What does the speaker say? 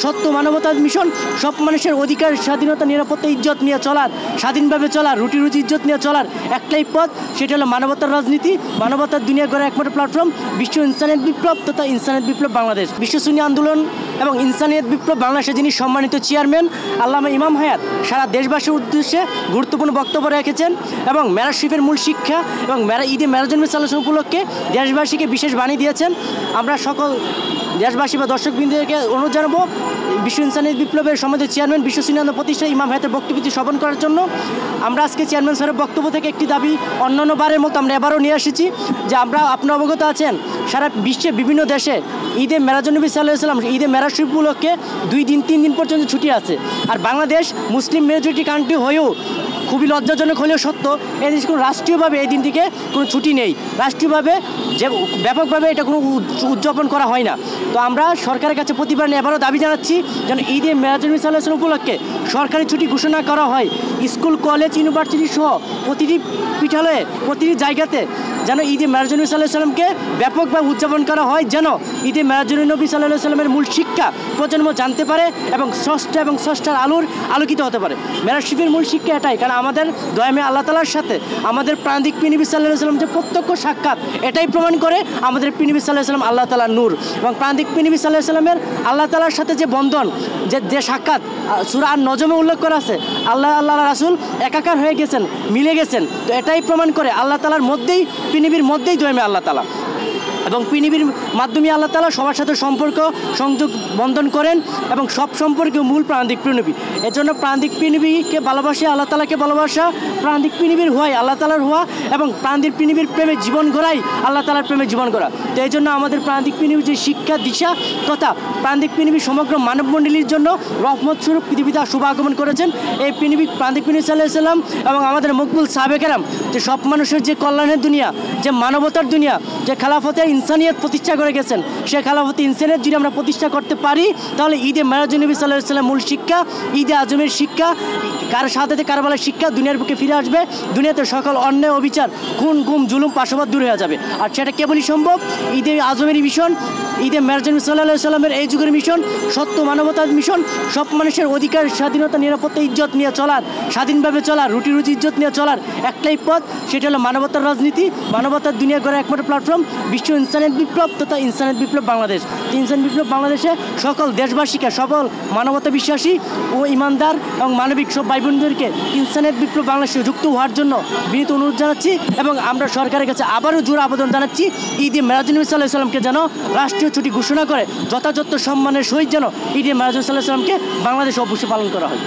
সত্য মানবতার মিশন, সব মানুষের অধিকার, স্বাধীনতা, নিরাপত্তা, ইজ্জত নিয়ে চলার, স্বাধীনভাবে চলার, রুটি রুজি ইজ্জত নিয়ে চলার একটাই পথ, সেটা হলো মানবতার রাজনীতি, মানবতার দুনিয়া গড়ার একমাত্র প্ল্যাটফর্ম বিশ্ব ইনসানিয়ত বিপ্লব তথা ইনসানিয়ত বিপ্লব বাংলাদেশ। বিশ্ব সুন্নি আন্দোলন এবং ইনসানিয়ত বিপ্লব বাংলাদেশে যিনি সম্মানিত চেয়ারম্যান আল্লামা ইমাম হায়াত সারা দেশবাসীর উদ্দেশ্যে গুরুত্বপূর্ণ বক্তব্য রেখেছেন এবং মেরাজ শরীফের মূল শিক্ষা এবং ঈদে মেরাজুন নবী সাল্লাল্লাহু আলাইহি ওয়াসাল্লাম উপলক্ষে দেশবাসীকে বিশেষ বাণী দিয়েছেন। আমরা সকল দেশবাসী বা দর্শকবৃন্দকে অনুরোধ জানাবো বিশ্ব ইনসানিয়ত বিপ্লবের সম্মানিত চেয়ারম্যান বিশ্ব সুন্নি আন্দোলন প্রতিষ্ঠা ইমাম হায়াতের বক্তব্যটি শ্রবণ করার জন্য। আমরা আজকে চেয়ারম্যান স্যারের বক্তব্য থেকে একটি দাবি অন্যান্য বারের মতো আমরা এবারও নিয়ে এসেছি যে আপনারা অবগত আছেন সারা বিশ্বে বিভিন্ন দেশে ঈদে মেরাজুন নবী সাল্লাল্লাহু আলাইহি ওয়াসাল্লাম ঈদে মেরাজ শরীফ উপলক্ষে 2 দিন 3 দিন পর্যন্ত ছুটি আছে। আর বাংলাদেশ মুসলিম মেজরিটি কান্ট্রি হয়েও খুবই লজ্জাজনক হলেও সত্য এই দেশ কোনো রাষ্ট্রীয়ভাবে এই দিনটিকে কোনো ছুটি নেই, রাষ্ট্রীয়ভাবে যে ব্যাপকভাবে এটা কোনো উদযাপন করা হয় না। তো আমরা সরকারের কাছে প্রতিবার এবারও দাবি জানাচ্ছি যেন ঈদে মেরাজুন নবী সাল্লাল্লাহু আলাইহি ওয়াসাল্লাম উপলক্ষে সরকারি ছুটি ঘোষণা করা হয়। স্কুল, কলেজ, ইউনিভার্সিটি সহ প্রতিটি বিদ্যালয়ে প্রতিটি জায়গাতে যেন ঈদে মেরাজুন নবী সাল্লাল্লাহু আলাইহি ওয়াসাল্লামকে ব্যাপকভাবে উদযাপন করা হয়, যেন ঈদে মেরাজুন নবী সাল্লাল্লাহু আলাইহি ওয়াসাল্লামের মূল শিক্ষা প্রজন্ম জানতে পারে এবং স্রষ্টার আলোকিত হতে পারে। মেরাজ শরীফের মূল শিক্ষা এটাই, কারণ আমাদের দয়াময় আল্লাহ তাআলার সাথে আমাদের প্রাণদিক প্রিয় নবী সাল্লাল্লাহু আলাইহি ওয়াসাল্লাম যে প্রত্যক্ষ সাক্ষাৎ, এটাই প্রমাণ করে আমাদের প্রিয় নবী সাল্লাল্লাহু আলাইহি ওয়াসাল্লাম আল্লাহ তাআলার নূর এবং প্রাণদিক প্রিয় নবী সাল্লাল্লাহু আলাইহি ওয়াসাল্লামের আল্লাহ তাআলার সাথে যে বন্ধন, যে সাক্ষাৎ সূরা আন-নজমে উল্লেখ করা আছে, আল্লাহ রাসূল একাকার হয়ে গেছেন, মিলে গেছেন। তো এটাই প্রমাণ করে আল্লাহ তাআলার মধ্যেই, প্রিয় নবীর মধ্যেই দয়াময় আল্লাহ তাআলা এবং প্রিয় নবীর মাধ্যমে আল্লাহ তাআলা সবার সাথে সম্পর্ক সংযোগ বন্ধন করেন এবং সব সম্পর্কে মূল প্রাণদিক প্রিয় নবী। এর জন্য প্রাণদিক প্রিয় নবীকে ভালোবাসে, আল্লাহ তাআলাকে ভালোবাসা, প্রাণদিক প্রিয় নবীর হওয়াই আল্লাহ তাআলার হওয়া এবং প্রাণদিক প্রিয় নবীর প্রেমে জীবন গড়াই আল্লাহ তাআলার প্রেমে জীবন গড়া। তো এই জন্য আমাদের প্রাণদিক প্রিয় নবীর যে শিক্ষা দিশা তথা প্রাণদিক প্রিয় নবী সমগ্র মানবমণ্ডলীর জন্য রহমত স্বরূপ পৃথিবীতে শুভ আগমন করেছেন। এই প্রাণদিক প্রিয় নবী সাল্লাল্লাহু আলাইহি ওয়াসাল্লাম এবং আমাদের মকবুল সাহাবে কেরাম যে সব মানুষের যে কল্যাণের দুনিয়া, যে মানবতার দুনিয়া, যে খেলাফতে ইনসানিয়ত প্রতিষ্ঠা করে গেছেন, সে খেলাফতে ইনসানিয়ত যদি আমরা প্রতিষ্ঠা করতে পারি তাহলে ঈদে মেরাজুন নবী সাল্লাল্লাহু আলাইহি ওয়াসাল্লাম মূল শিক্ষা, ঈদে আজমের শিক্ষা, কার সাথে কারবালার শিক্ষা দুনিয়ার বুকে ফিরে আসবে। দুনিয়াতে সকল অন্যায়, অবিচার, খুন, গুম, জুলুম, পাশবাদ দূর হয়ে যাবে। আর সেটা কেবলই সম্ভব ঈদে আজমের মিশন, ঈদে মেরাজুন নবী সাল্লাল্লাহু আলাইহি ওয়াসাল্লামের এই যুগের মিশন, সত্য মানবতার মিশন, সব মানুষের অধিকার, স্বাধীনতা, নিরাপত্তা, ইজ্জত নিয়ে চলার, স্বাধীনভাবে চলার, রুটি রুজি ইজ্জত নিয়ে চলার একটাই পথ, সেটা হলো মানবতার রাজনীতি, মানবতার দুনিয়া গড়ার একমাত্র প্ল্যাটফর্ম বিশ্ব ইনসানিয়ত বিপ্লব তথা ইনসানিয়ত বিপ্লব বাংলাদেশ। ইনসানিয়ত বিপ্লব বাংলাদেশে সকল দেশবাসীকে, সকল মানবতা বিশ্বাসী ও ইমানদার এবং মানবিক সব ভাই বোনদেরকে ইনসানিয়ত বিপ্লব বাংলাদেশে যুক্ত হওয়ার জন্য বিনীত অনুরোধ জানাচ্ছি এবং আমরা সরকারের কাছে আবারও জোর আবেদন জানাচ্ছি ঈদে মেরাজুন নবী সাল্লাল্লাহু আলাইহি ওয়াসাল্লামকে যেন রাষ্ট্রীয় ছুটি ঘোষণা করে যথাযথ সম্মানের সহিত যেন ঈদে মেরাজুন নবী সাল্লাল্লাহু আলাইহি ওয়াসাল্লামকে বাংলাদেশে অবশ্যই পালন করা হয়।